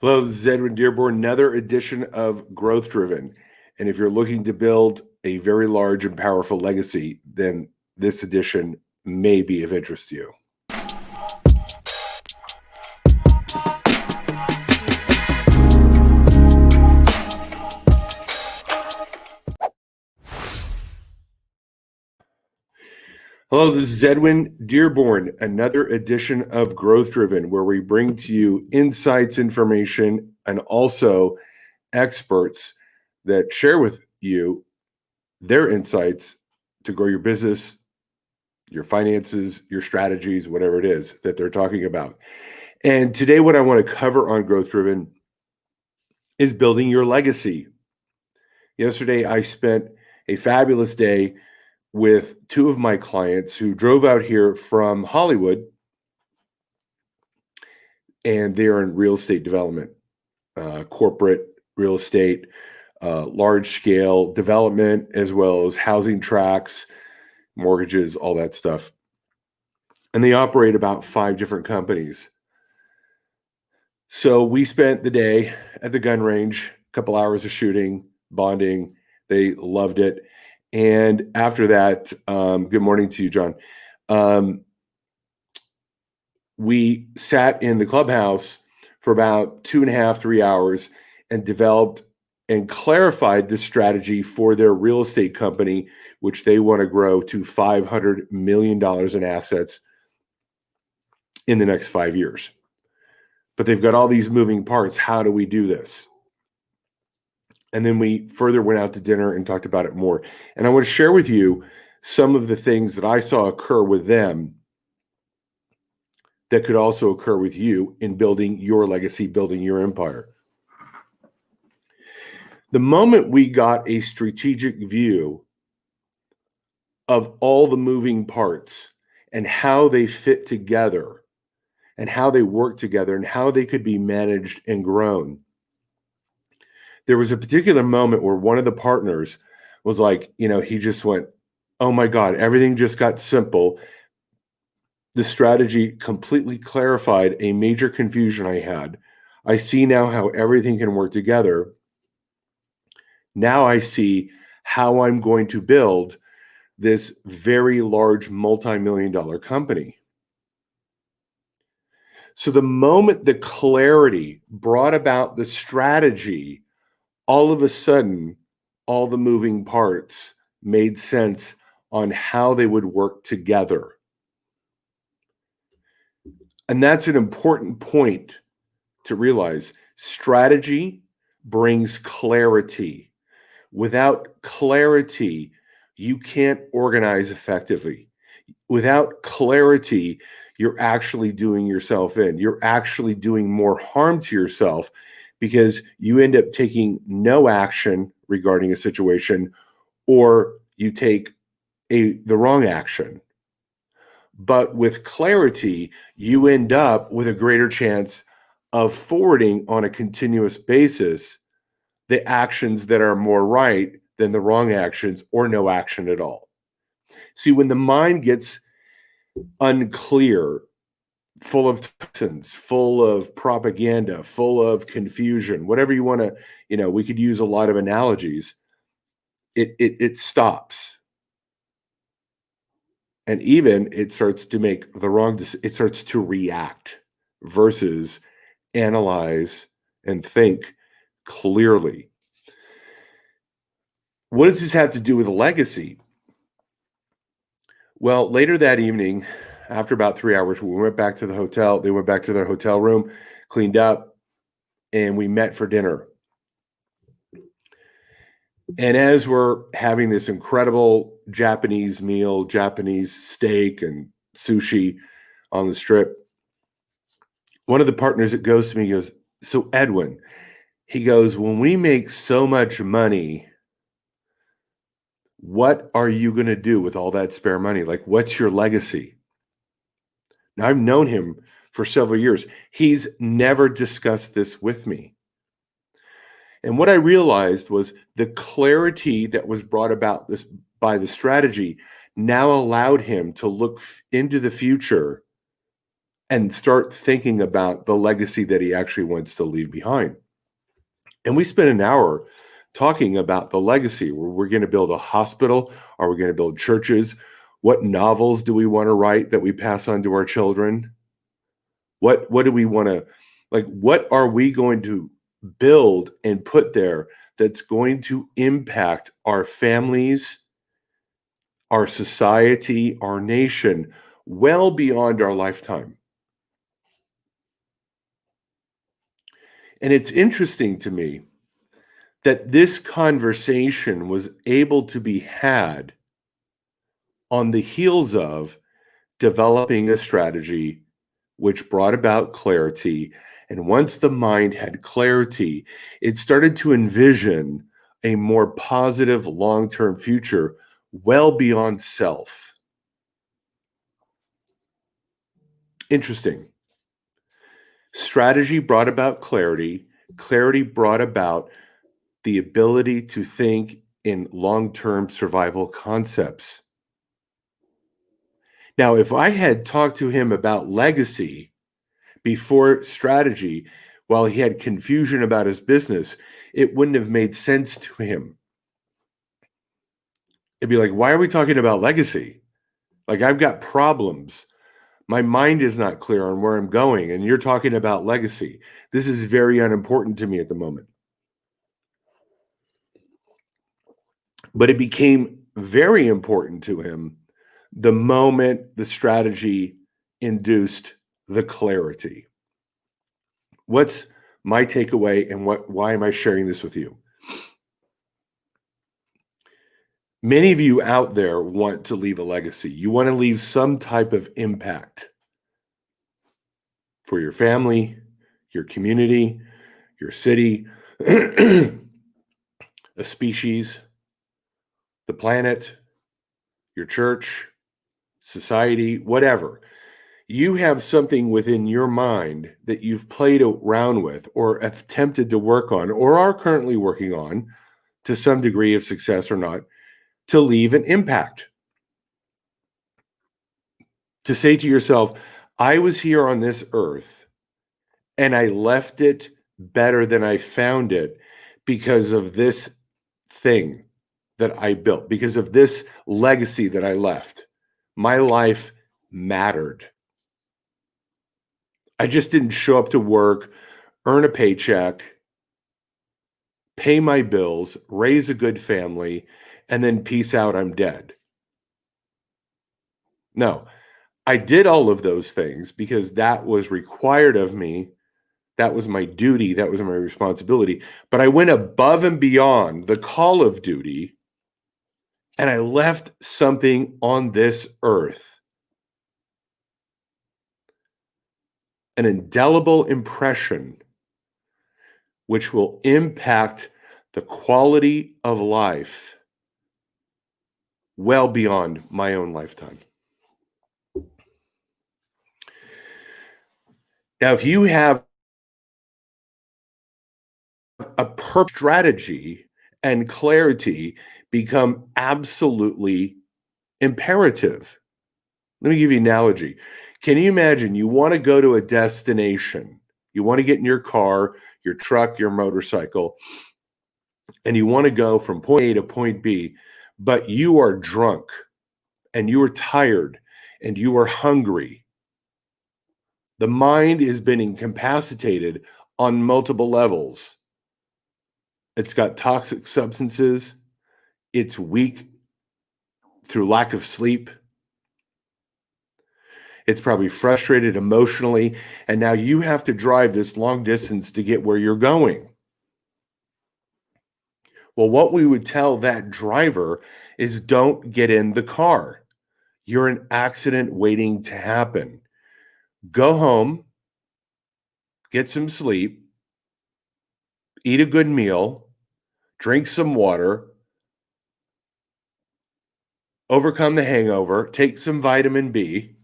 Hello, this is Edwin Dearborn, another edition of Growth Driven. And if you're looking to build a very large and powerful legacy, then this edition may be of interest to you. Hello, this is Edwin Dearborn, another edition of Growth Driven, where we bring to you insights, information, and also experts that share with you their insights to grow your business, your finances, your strategies, whatever it is that they're talking about. And today, what I want to cover on Growth Driven is building your legacy. Yesterday, I spent a fabulous day with two of my clients who drove out here from Hollywood, and they are in real estate development, corporate real estate, large scale development, as well as housing tracts, mortgages, all that stuff. And they operate about 5 different companies. So we spent the day at the gun range, a couple hours of shooting, bonding. They loved it. And after that, good morning to you, John. We sat in the clubhouse for about 2.5, 3 hours and developed and clarified the strategy for their real estate company, which they want to grow to $500 million in assets in the next 5 years. But they've got all these moving parts. How do we do this? And then we further went out to dinner and talked about it more. And I want to share with you some of the things that I saw occur with them that could also occur with you in building your legacy, building your empire. The moment we got a strategic view of all the moving parts and how they fit together and how they work together and how they could be managed and grown, there was a particular moment where one of the partners was like, he just went, oh my God, everything just got simple. The strategy completely clarified a major confusion I had. I see now how everything can work together. Now I see how I'm going to build this very large multi-million-dollar company. So the moment the clarity brought about the strategy, all of a sudden, all the moving parts made sense on how they would work together. And that's an important point to realize. Strategy brings clarity. Without clarity, you can't organize effectively. Without clarity, you're actually doing yourself in. You're actually doing more harm to yourself because you end up taking no action regarding a situation, or you take the wrong action. But with clarity, you end up with a greater chance of forwarding on a continuous basis the actions that are more right than the wrong actions or no action at all. See, when the mind gets unclear, full of toxins, full of propaganda, full of confusion, whatever you want to, we could use a lot of analogies, it stops. And even it starts to make the wrong decision. It starts to react versus analyze and think clearly. What does this have to do with legacy? Well, later that evening, after about 3 hours, we went back to the hotel. They went back to their hotel room, cleaned up, and we met for dinner. And as we're having this incredible Japanese meal, Japanese steak and sushi on the strip, one of the partners that goes to me goes, so Edwin, he goes, when we make so much money, what are you going to do with all that spare money? Like, what's your legacy? Now, I've known him for several years. He's never discussed this with me. And what I realized was the clarity that was brought about this by the strategy now allowed him to look into the future and start thinking about the legacy that he actually wants to leave behind. And we spent an hour talking about the legacy. We're going to build a hospital. Are we going to build churches? What novels do we want to write that we pass on to our children? What do we want to, like, what are we going to build and put there that's going to impact our families, our society, our nation, well beyond our lifetime? And it's interesting to me that this conversation was able to be had on the heels of developing a strategy which brought about clarity. And once the mind had clarity, it started to envision a more positive long term future well beyond self. Interesting. Strategy brought about clarity. Clarity brought about the ability to think in long term survival concepts. Now, if I had talked to him about legacy before strategy, while he had confusion about his business, it wouldn't have made sense to him. It'd be like, why are we talking about legacy? Like, I've got problems. My mind is not clear on where I'm going, and you're talking about legacy. This is very unimportant to me at the moment. But it became very important to him the moment the strategy induced the clarity. What's my takeaway, and why am I sharing this with you? Many of you out there want to leave a legacy. You want to leave some type of impact for your family, your community, your city, a species, the planet, your church, society, whatever. You have something within your mind that you've played around with or attempted to work on or are currently working on to some degree of success or not, to leave an impact. To say to yourself, I was here on this earth and I left it better than I found it because of this thing that I built, because of this legacy that I left. My life mattered. I just didn't show up to work, earn a paycheck, pay my bills, raise a good family, and then peace out, I'm dead. No, I did all of those things because that was required of me. That was my duty. That was my responsibility. But I went above and beyond the call of duty, and I left something on this earth, an indelible impression which will impact the quality of life well beyond my own lifetime. Now, if you have a purpose, strategy, and clarity become absolutely imperative. Let me give you an analogy. Can you imagine you want to go to a destination? You want to get in your car, your truck, your motorcycle, and you want to go from point A to point B, but you are drunk and you are tired and you are hungry. The mind has been incapacitated on multiple levels. It's got toxic substances. It's weak through lack of sleep. It's probably frustrated emotionally. And now you have to drive this long distance to get where you're going. Well, what we would tell that driver is don't get in the car. You're an accident waiting to happen. Go home, get some sleep, eat a good meal, drink some water, overcome the hangover, take some vitamin B.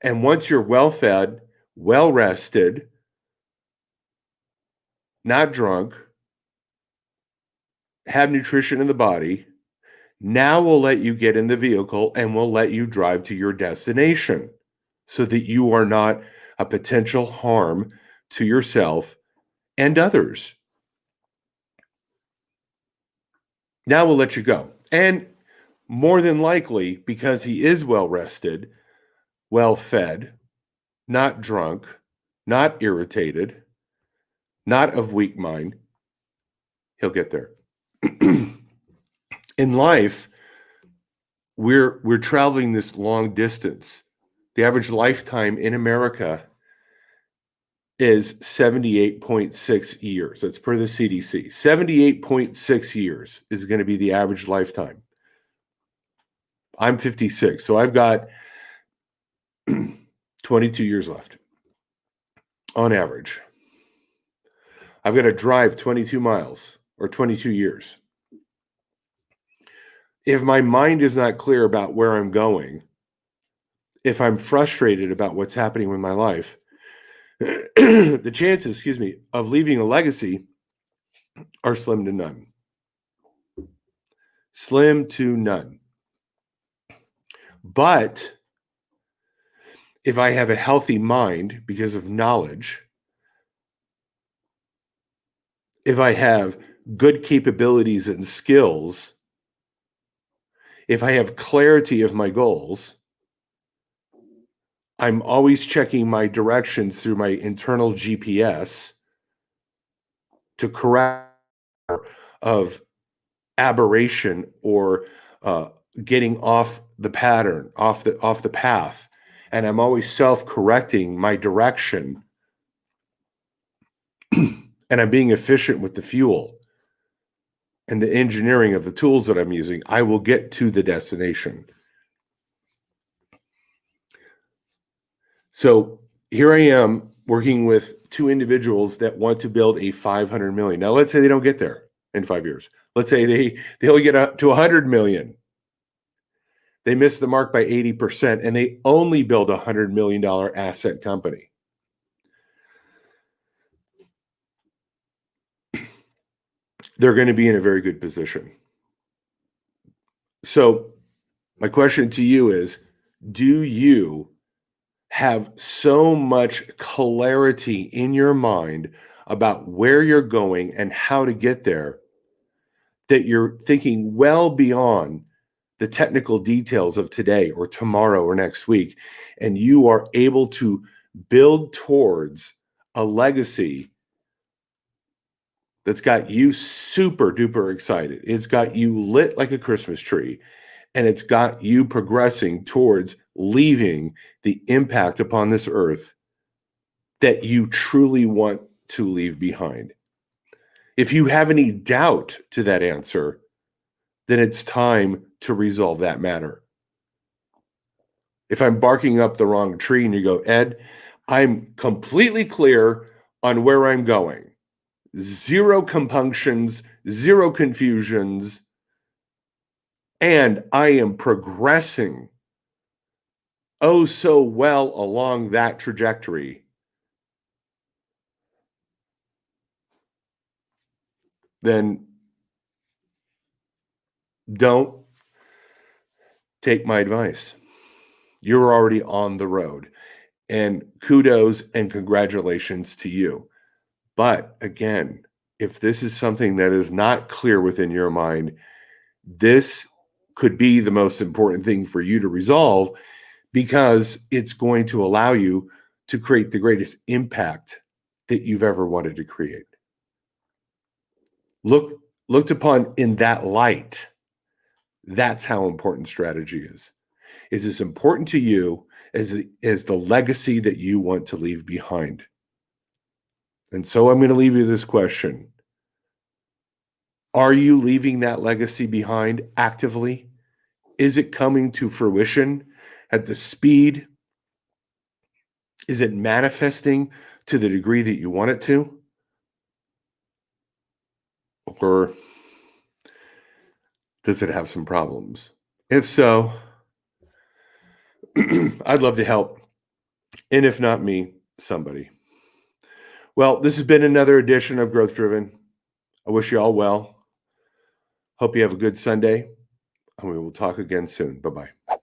And once you're well fed, well rested, not drunk, have nutrition in the body, now we'll let you get in the vehicle and we'll let you drive to your destination. so that you are not a potential harm to yourself and others. Now we'll let you go. And more than likely, because he is well rested, well fed, not drunk, not irritated, not of weak mind, he'll get there. In life, we're traveling this long distance. The average lifetime in America is 78.6 years. That's per the CDC. 78.6 years is going to be the average lifetime. I'm 56, so I've got 22 years left on average. I've got to drive 22 miles or 22 years. If my mind is not clear about where I'm going, if I'm frustrated about what's happening with my life, the chances, of leaving a legacy are slim to none. Slim to none. But if I have a healthy mind because of knowledge, if I have good capabilities and skills, if I have clarity of my goals, I'm always checking my directions through my internal GPS to correct of aberration or getting off the pattern, off the path. And I'm always self-correcting my direction. And I'm being efficient with the fuel and the engineering of the tools that I'm using, I will get to the destination. So here I am working with two individuals that want to build a 500 million. Now, let's say they don't get there in 5 years. Let's say they only get up to 100 million. They miss the mark by 80%, and they only build a $100 million asset company. They're going to be in a very good position. So my question to you is, do you have so much clarity in your mind about where you're going and how to get there that you're thinking well beyond the technical details of today or tomorrow or next week, and you are able to build towards a legacy that's got you super duper excited? It's got you lit like a Christmas tree, and it's got you progressing towards leaving the impact upon this earth that you truly want to leave behind. If you have any doubt to that answer, then it's time to resolve that matter. If I'm barking up the wrong tree and you go, Ed, I'm completely clear on where I'm going. Zero compunctions, zero confusions, and I am progressing oh so well along that trajectory, then don't take my advice. You're already on the road, and kudos and congratulations to you. But again, if this is something that is not clear within your mind, this could be the most important thing for you to resolve, because it's going to allow you to create the greatest impact that you've ever wanted to create. Looked upon in that light, that's how important strategy is. Is as important to you as the legacy that you want to leave behind. And so I'm going to leave you this question. Are you leaving that legacy behind actively? Is it coming to fruition at the speed? Is it manifesting to the degree that you want it to? Or does it have some problems? If so, I'd love to help. And if not me, somebody. Well, this has been another edition of Growth Driven. I wish you all well. Hope you have a good Sunday, and we will talk again soon. Bye-bye.